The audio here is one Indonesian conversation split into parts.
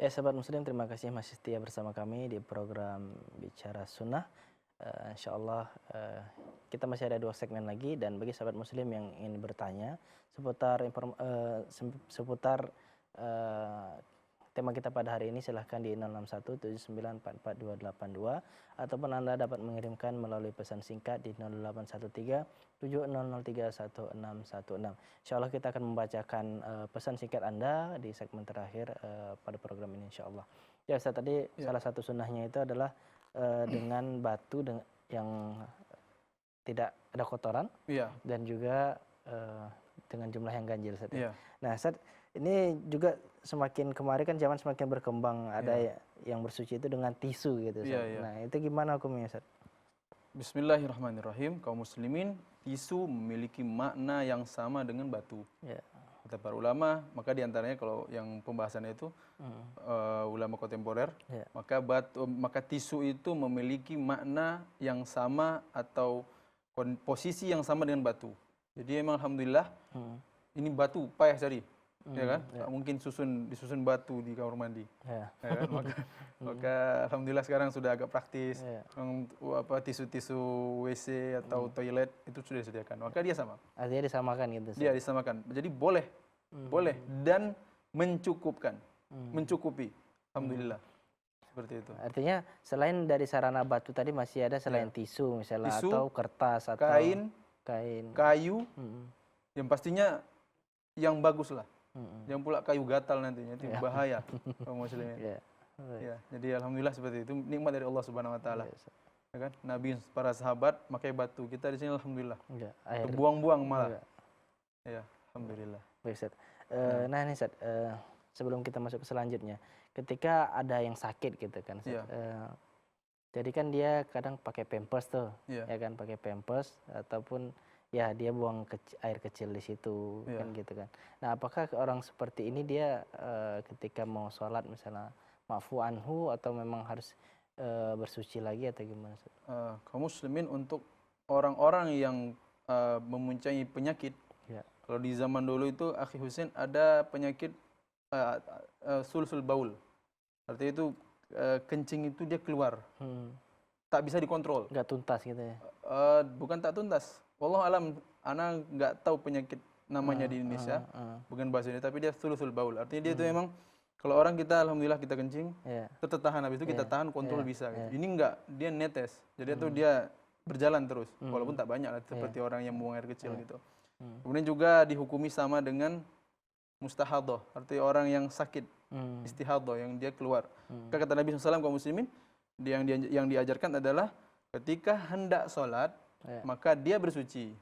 Ya, sahabat muslim, terima kasih masih setia bersama kami di program Bicara Sunnah. Insyaallah kita masih ada 2 segmen lagi, dan bagi sahabat muslim yang ingin bertanya seputar seputar eh, tema kita pada hari ini, silahkan di 0617944282, ataupun Anda dapat mengirimkan melalui pesan singkat di 0813 70031616. Insyaallah kita akan membacakan pesan singkat Anda di segmen terakhir pada program ini insyaallah. Ya Ustaz, tadi Ya, salah satu sunnahnya itu adalah dengan batu yang tidak ada kotoran, iya, dan juga dengan jumlah yang ganjil Ustaz ya. iya, Nah Ustaz, ini juga semakin kemari kan zaman semakin berkembang, ada iya, yang bersuci itu dengan tisu gitu iya, Ustaz. iya. Nah itu gimana hukumnya Ustaz? Bismillahirrahmanirrahim. Kaum muslimin, tisu memiliki makna yang sama dengan batu. Ya. Kata para ulama, maka diantaranya kalau yang pembahasannya itu Hmm. ulama kontemporer, Ya. maka tisu itu memiliki makna yang sama atau posisi yang sama dengan batu. Jadi emang alhamdulillah Hmm. ini batu payah cari, ya kan? Ya. Tak mungkin disusun batu di kamar mandi. Ya. Ya kan? Maka alhamdulillah sekarang sudah agak praktis. Ya. Tisu-tisu WC atau toilet itu sudah disediakan. Maka dia sama. Artinya disamakan gitu Ustaz. Dia disamakan. Jadi boleh, boleh dan mencukupkan, mencukupi. Alhamdulillah. Seperti itu. Artinya selain dari sarana batu tadi masih ada selain tisu misalnya, Tisu, atau kertas, atau kain, kain. kayu, Mm-mm. yang pastinya yang bagus lah. Mm-mm. Jangan pula kayu gatal nantinya, itu bahaya kaum muslimin. Ya. Ya, jadi alhamdulillah seperti itu, nikmat dari Allah Subhanahu wa taala. Ya, Ustaz. Ya kan? Nabi, para sahabat pakai batu. Kita di sini alhamdulillah. Ya, air. Buang-buang malah. Ya. Ya, alhamdulillah. Baik, Ustaz. Nah ini Ustaz, sebelum kita masuk ke selanjutnya, ketika ada yang sakit gitu kan Ustaz, Iya. jadi kan dia kadang pakai pampers tuh, Iya. ya kan, pakai pampers ataupun ya dia buang air kecil di situ Iya. kan gitu kan. Nah apakah orang seperti ini dia ketika mau sholat misalnya ma'fu anhu, atau memang harus bersuci lagi atau gimana Ustaz? Kaum muslimin, untuk orang-orang yang mempunyai penyakit, Ya. kalau di zaman dulu itu Akhi Husin ada penyakit sulsul baul. Artinya itu kencing itu dia keluar, tak bisa dikontrol. Nggak tuntas gitu ya? Bukan tak tuntas. Wallahu alam, ana nggak tahu penyakit namanya di Indonesia, bukan bahasa ini, tapi dia sulsul baul. Artinya dia itu memang kalau orang kita alhamdulillah kita kencing, Ya. kita tahan, habis itu kita tahan, kontrol bisa. Gitu. Ini enggak, dia netes. Jadi itu dia berjalan terus, walaupun tak banyak lah seperti orang yang buang air kecil gitu. Kemudian juga dihukumi sama dengan mustahadah, artinya orang yang sakit, istihadah, yang dia keluar. Kata Nabi SAW, kaum muslimin, yang diajarkan adalah ketika hendak sholat, maka dia bersuci.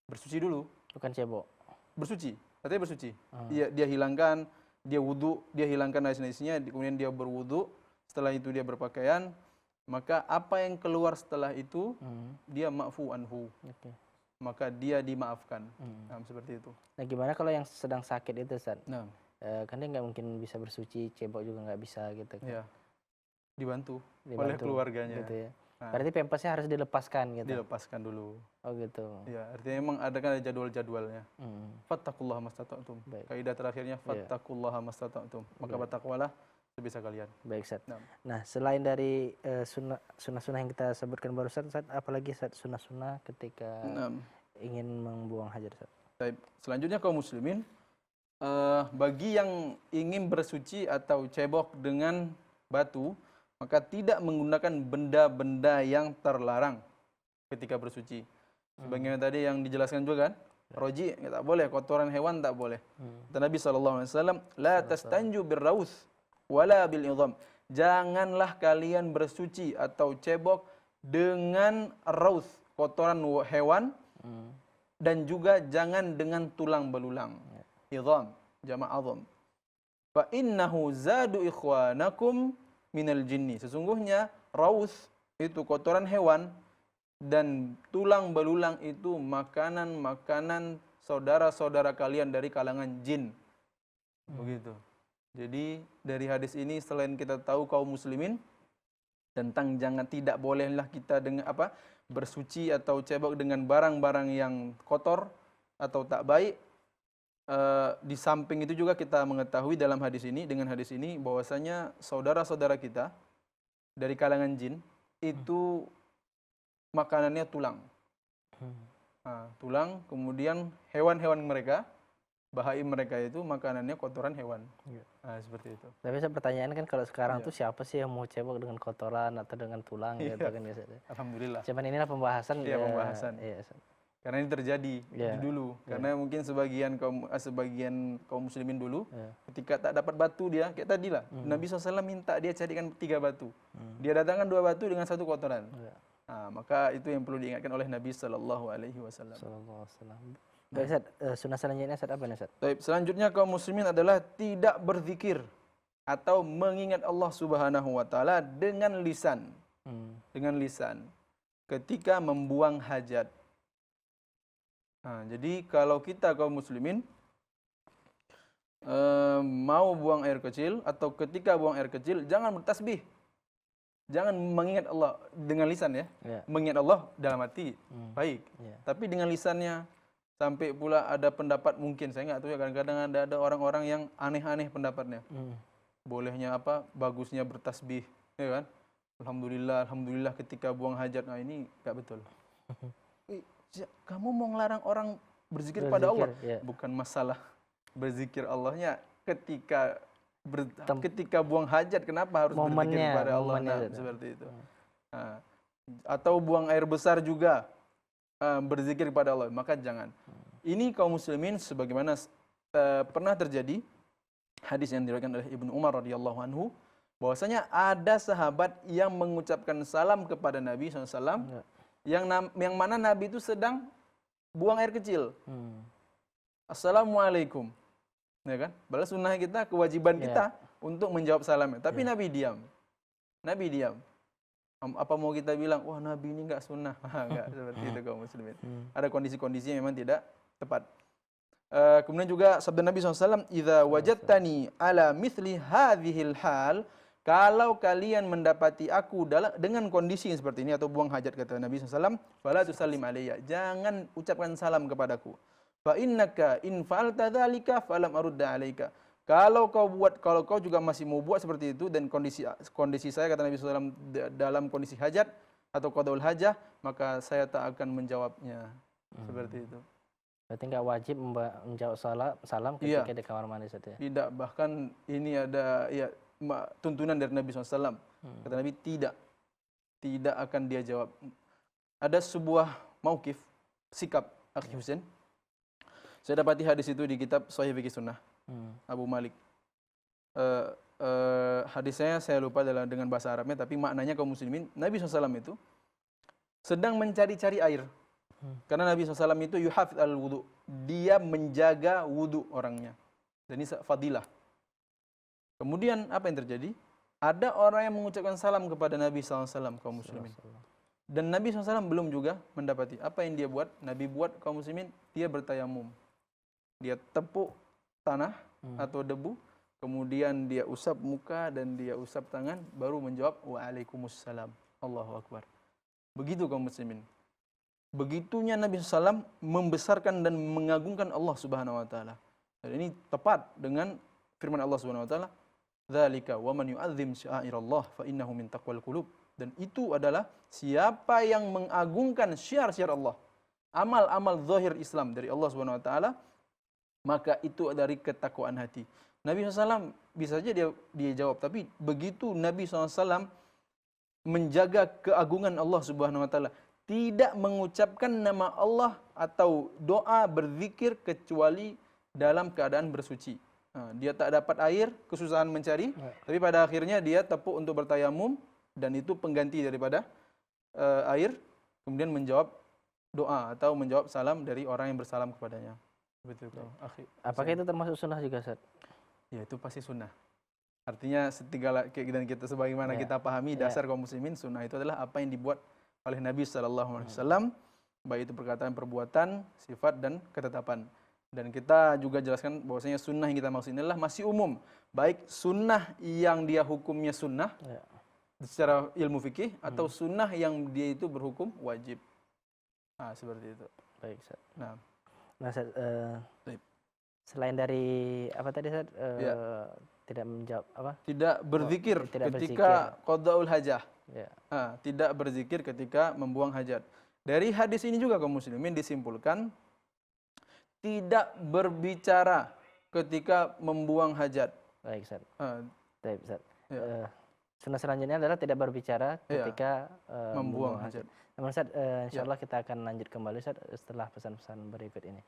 Bersuci dulu. Bukan cebok. Bersuci, artinya bersuci. Dia hilangkan, dia wudhu, dia hilangkan najis-najisnya, kemudian dia berwudhu. Setelah itu dia berpakaian, maka apa yang keluar setelah itu dia ma'fu anhu. Okay. Maka dia dimaafkan. Nah, seperti itu. Nah gimana kalau yang sedang sakit itu Ustaz? Nah, Kan dia nggak mungkin bisa bersuci, cebok juga nggak bisa gitu kan. ya, dibantu oleh keluarganya. Gitu ya. Nah, Berarti pampasnya harus dilepaskan gitu. dilepaskan dulu. Oh gitu. Ya, artinya memang ada jadwal-jadwalnya. Fattaqullaha mastata'tum. Baik. Kaidah terakhirnya fattaqullaha mastata'tum. Maka bertakwalah sebisa kalian. Baik Ustaz. Nah, Nah selain dari sunnah-sunnah yang kita sebutkan barusan Ustaz, apalagi Ustaz sunnah-sunnah ketika ingin membuang hajat Ustaz? baik. Selanjutnya kaum muslimin, bagi yang ingin bersuci atau cebok dengan batu, maka tidak menggunakan benda-benda yang terlarang ketika bersuci. Sebagaimana tadi yang dijelaskan juga kan, roji tak boleh, kotoran hewan tak boleh. Kata Nabi SAW, la tastanju birraus wala bil idham. Janganlah kalian bersuci atau cebok dengan raus, kotoran hewan, dan juga jangan dengan tulang belulang. Idham, jama' adham. Fa innahu zadu ikhwanakum minal jinni. Sesungguhnya raus itu kotoran hewan dan tulang belulang itu makanan-makanan saudara-saudara kalian dari kalangan jin. Begitu. Jadi dari hadis ini selain kita tahu kaum muslimin tentang tidak bolehlah kita dengan bersuci atau cebok dengan barang-barang yang kotor atau tak baik, Di samping itu juga kita mengetahui dalam hadis ini, dengan hadis ini bahwasanya saudara-saudara kita dari kalangan jin itu makanannya tulang. Nah, tulang, kemudian hewan-hewan mereka, bahaim mereka itu makanannya kotoran hewan. Iya. Nah, seperti itu. Tapi saya pertanyaan kan kalau sekarang Iya. tuh siapa sih yang mau cebok dengan kotoran atau dengan tulang gitu Iya. kan ya Ustaz, ya. Alhamdulillah. Cuman inilah pembahasan Iya, pembahasan. iya, Ustaz. Karena ini terjadi Iya. dulu. Karena mungkin sebagian kaum muslimin dulu Iya. ketika tak dapat batu dia kayak tadi lah. Nabi SAW minta dia carikan 3 batu. Dia datangkan 2 batu dengan 1 kotoran. Iya. Nah, maka itu yang perlu diingatkan oleh Nabi Sallallahu Alaihi Wasallam. Sallallahu alaihi wasallam. Baik Ustaz, sunnah selanjutnya Ustaz apa nih Ustaz? Baik, selanjutnya kaum muslimin adalah tidak berzikir atau mengingat Allah Subhanahu wa taala dengan lisan. Dengan lisan ketika membuang hajat. Nah, jadi kalau kita kaum muslimin mau buang air kecil atau ketika buang air kecil jangan bertasbih. Jangan mengingat Allah dengan lisan ya. Iya. Mengingat Allah dalam hati baik. Iya. Tapi dengan lisannya sampai pula ada pendapat mungkin saya nggak tahu ya kadang-kadang ada orang-orang yang aneh-aneh pendapatnya. Bolehnya apa? Bagusnya bertasbih, ya kan? Alhamdulillah, alhamdulillah ketika buang hajat. Nah, ini nggak betul. Kamu mau ngelarang orang berzikir pada Allah? Iya. Bukan masalah berzikir Allahnya ketika buang hajat, kenapa harus berzikir kepada Allah? Nah, seperti itu. Nah, atau buang air besar juga berzikir kepada Allah, maka jangan. Ini kaum muslimin sebagaimana pernah terjadi hadis yang diriwayatkan oleh Ibnu Umar radhiyallahu anhu bahwasanya ada sahabat yang mengucapkan salam kepada Nabi SAW yang mana Nabi itu sedang buang air kecil. Assalamualaikum. Ya kan? Balas sunnah kita, kewajiban kita untuk menjawab salamnya. Tapi Nabi diam. Nabi diam. Apa mau kita bilang, wah Nabi ini enggak sunnah? Enggak seperti itu kaum muslimin. Ada kondisi-kondisi yang memang tidak tepat. Kemudian juga sabda Nabi SAW, "Idza wajadtani ala mithli hadhil hal", kalau kalian mendapati aku dengan kondisi yang seperti ini atau buang hajat kata Nabi SAW, "fala tusallim alayya", jangan ucapkan salam kepadaku. Fa innaka in fa'alta dzalika falam arudda 'alaika. Kalau kau juga masih mau buat seperti itu dan kondisi saya kata Nabi SAW dalam kondisi hajat atau qadaul hajah, maka saya tak akan menjawabnya. Seperti itu. Berarti nggak wajib menjawab salam ketika di kamar mandi Ustaz ya? Tidak, bahkan ini ada tuntunan dari Nabi SAW. Kata Nabi tidak akan dia jawab. Ada sebuah mauqif, sikap Akhi Husain. Saya dapati hadis itu di kitab Sahih Fiqh Sunnah Abu Malik. Hadisnya saya lupa dengan bahasa Arabnya, tapi maknanya kaum muslimin, Nabi SAW itu sedang mencari-cari air. Karena Nabi SAW itu yuhafidh al-wudu. Dia menjaga wudu orangnya. Dan ini fadilah. Kemudian apa yang terjadi? Ada orang yang mengucapkan salam kepada Nabi SAW, kaum muslimin. Dan Nabi SAW belum juga mendapati. Apa yang dia buat? Nabi buat kaum muslimin, dia bertayamum. Dia tepuk tanah atau debu, kemudian dia usap muka dan dia usap tangan, baru menjawab waalaikumsalam. Allahu Akbar. Begitu kaum muslimin. Begitunya Nabi SAW membesarkan dan mengagungkan Allah Subhanahu Wa Taala. Dan ini tepat dengan firman Allah Subhanahu Wa Taala, "Dzalika wa man yu'azzim syairallah fa innahu min taqwal qulub." Dan itu adalah siapa yang mengagungkan syiar-syiar Allah, amal-amal zahir Islam dari Allah Subhanahu Wa Taala, maka itu dari ketakwaan hati. Nabi SAW bisa saja dia jawab, tapi begitu Nabi SAW menjaga keagungan Allah Subhanahu Wa Taala, tidak mengucapkan nama Allah atau doa berzikir kecuali dalam keadaan bersuci. Nah, dia tak dapat air, kesusahan mencari, tapi pada akhirnya dia tepuk untuk bertayamum dan itu pengganti daripada air, kemudian menjawab doa atau menjawab salam dari orang yang bersalam kepadanya. Betul, akhi. Apakah itu termasuk sunnah juga, Ustaz? Ya, itu pasti sunnah. Artinya dan kita sebagaimana kita pahami dasar kaum muslimin, sunnah itu adalah apa yang dibuat oleh Nabi SAW, baik itu perkataan, perbuatan, sifat dan ketetapan. Dan kita juga jelaskan bahwasanya sunnah yang kita maksud ini adalah masih umum, baik sunnah yang dia hukumnya sunnah secara ilmu fikih atau sunnah yang dia itu berhukum wajib. Nah, seperti itu. Baik, Ustaz. Nah, Ustaz, Selain dari apa tadi Ustaz? Ya. Tidak menjawab apa? Tidak berzikir tidak ketika qadaul hajah. Ya. Tidak berzikir ketika membuang hajat. Dari hadis ini juga kaum muslimin disimpulkan tidak berbicara ketika membuang hajat. Baik Ustaz. Ah, Baik Ustaz. Ya. Sunnah selanjutnya adalah tidak berbicara Ya. ketika Membuang hajat. Namun Ustaz, Ya. insyaallah kita akan lanjut kembali Ustaz setelah pesan-pesan berikut ini.